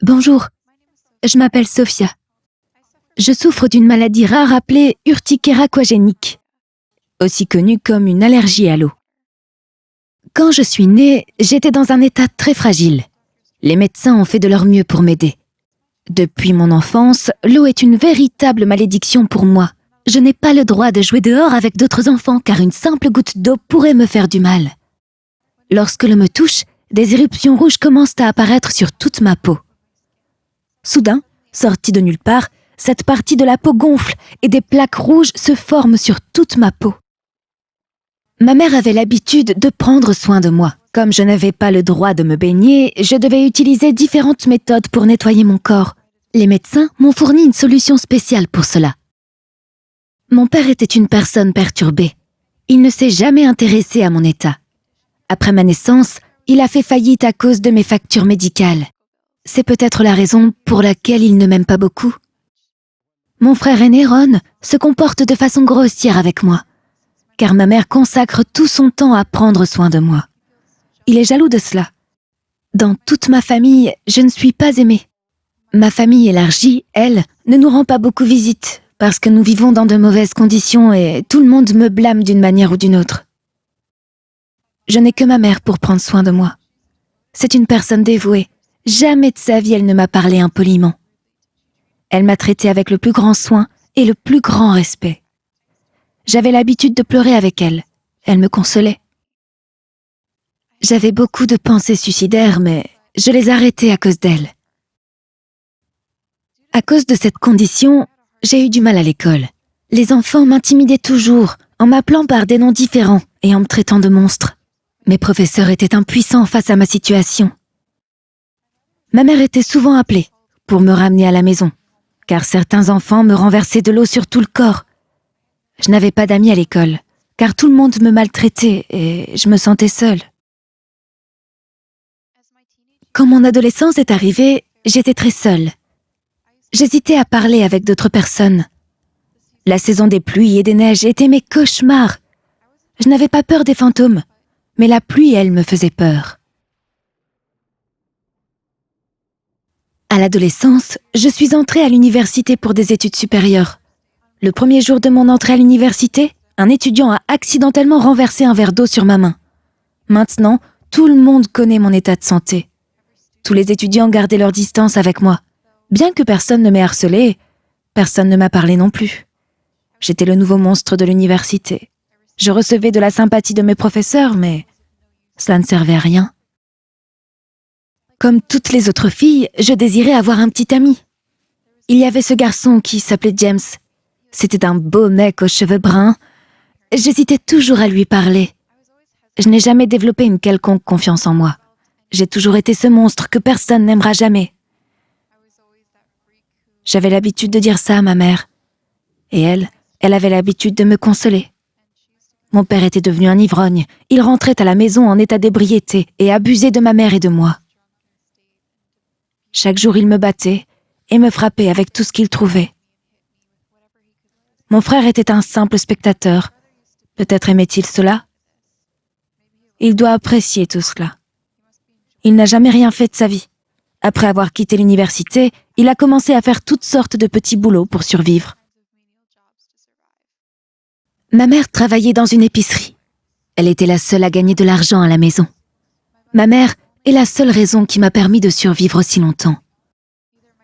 Bonjour, je m'appelle Sophia. Je souffre d'une maladie rare appelée urticaire aquagénique, aussi connue comme une allergie à l'eau. Quand je suis née, j'étais dans un état très fragile. Les médecins ont fait de leur mieux pour m'aider. Depuis mon enfance, l'eau est une véritable malédiction pour moi. Je n'ai pas le droit de jouer dehors avec d'autres enfants car une simple goutte d'eau pourrait me faire du mal. Lorsque l'eau me touche, des éruptions rouges commencent à apparaître sur toute ma peau. Soudain, sortie de nulle part, cette partie de la peau gonfle et des plaques rouges se forment sur toute ma peau. Ma mère avait l'habitude de prendre soin de moi. Comme je n'avais pas le droit de me baigner, je devais utiliser différentes méthodes pour nettoyer mon corps. Les médecins m'ont fourni une solution spéciale pour cela. Mon père était une personne perturbée. Il ne s'est jamais intéressé à mon état. Après ma naissance, il a fait faillite à cause de mes factures médicales. C'est peut-être la raison pour laquelle il ne m'aime pas beaucoup. Mon frère aîné, Ron, se comporte de façon grossière avec moi, car ma mère consacre tout son temps à prendre soin de moi. Il est jaloux de cela. Dans toute ma famille, je ne suis pas aimée. Ma famille élargie, elle, ne nous rend pas beaucoup visite, parce que nous vivons dans de mauvaises conditions et tout le monde me blâme d'une manière ou d'une autre. Je n'ai que ma mère pour prendre soin de moi. C'est une personne dévouée. Jamais de sa vie elle ne m'a parlé impoliment. Elle m'a traité avec le plus grand soin et le plus grand respect. J'avais l'habitude de pleurer avec elle. Elle me consolait. J'avais beaucoup de pensées suicidaires, mais je les arrêtais à cause d'elle. À cause de cette condition, j'ai eu du mal à l'école. Les enfants m'intimidaient toujours, en m'appelant par des noms différents et en me traitant de monstre. Mes professeurs étaient impuissants face à ma situation. Ma mère était souvent appelée pour me ramener à la maison, car certains enfants me renversaient de l'eau sur tout le corps. Je n'avais pas d'amis à l'école, car tout le monde me maltraitait et je me sentais seule. Quand mon adolescence est arrivée, j'étais très seule. J'hésitais à parler avec d'autres personnes. La saison des pluies et des neiges était mes cauchemars. Je n'avais pas peur des fantômes, mais la pluie, elle, me faisait peur. À l'adolescence, je suis entrée à l'université pour des études supérieures. Le premier jour de mon entrée à l'université, un étudiant a accidentellement renversé un verre d'eau sur ma main. Maintenant, tout le monde connaît mon état de santé. Tous les étudiants gardaient leur distance avec moi. Bien que personne ne m'ait harcelée, personne ne m'a parlé non plus. J'étais le nouveau monstre de l'université. Je recevais de la sympathie de mes professeurs, mais cela ne servait à rien. Comme toutes les autres filles, je désirais avoir un petit ami. Il y avait ce garçon qui s'appelait James. C'était un beau mec aux cheveux bruns. J'hésitais toujours à lui parler. Je n'ai jamais développé une quelconque confiance en moi. J'ai toujours été ce monstre que personne n'aimera jamais. J'avais l'habitude de dire ça à ma mère. Et elle avait l'habitude de me consoler. Mon père était devenu un ivrogne. Il rentrait à la maison en état d'ébriété et abusait de ma mère et de moi. Chaque jour, il me battait et me frappait avec tout ce qu'il trouvait. Mon frère était un simple spectateur. Peut-être aimait-il cela? Il doit apprécier tout cela. Il n'a jamais rien fait de sa vie. Après avoir quitté l'université, il a commencé à faire toutes sortes de petits boulots pour survivre. Ma mère travaillait dans une épicerie. Elle était la seule à gagner de l'argent à la maison. Ma mère est la seule raison qui m'a permis de survivre aussi longtemps.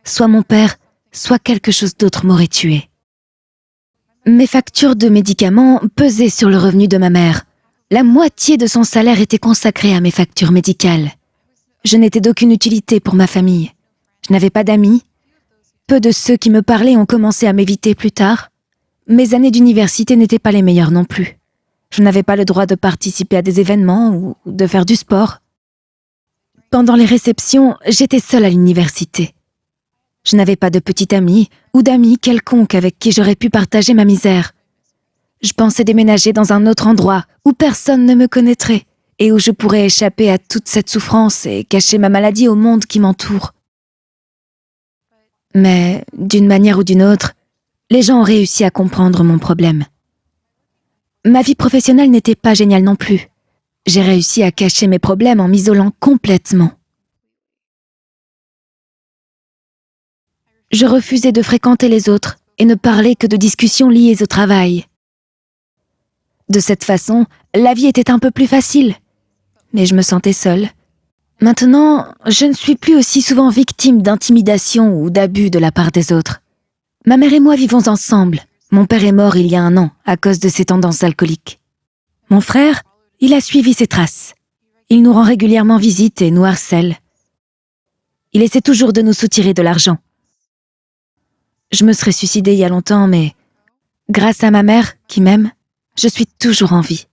Soit mon père, soit quelque chose d'autre m'aurait tué. Mes factures de médicaments pesaient sur le revenu de ma mère. La moitié de son salaire était consacrée à mes factures médicales. Je n'étais d'aucune utilité pour ma famille. Je n'avais pas d'amis. Peu de ceux qui me parlaient ont commencé à m'éviter plus tard. Mes années d'université n'étaient pas les meilleures non plus. Je n'avais pas le droit de participer à des événements ou de faire du sport. Pendant les réceptions, j'étais seule à l'université. Je n'avais pas de petite amie ou d'amis quelconque avec qui j'aurais pu partager ma misère. Je pensais déménager dans un autre endroit où personne ne me connaîtrait et où je pourrais échapper à toute cette souffrance et cacher ma maladie au monde qui m'entoure. Mais, d'une manière ou d'une autre, les gens ont réussi à comprendre mon problème. Ma vie professionnelle n'était pas géniale non plus. J'ai réussi à cacher mes problèmes en m'isolant complètement. Je refusais de fréquenter les autres et ne parlais que de discussions liées au travail. De cette façon, la vie était un peu plus facile, mais je me sentais seule. Maintenant, je ne suis plus aussi souvent victime d'intimidation ou d'abus de la part des autres. Ma mère et moi vivons ensemble. Mon père est mort il y a 1 an à cause de ses tendances alcooliques. Mon frère, il a suivi ses traces. Il nous rend régulièrement visite et nous harcèle. Il essaie toujours de nous soutirer de l'argent. Je me serais suicidée il y a longtemps, mais grâce à ma mère, qui m'aime, je suis toujours en vie.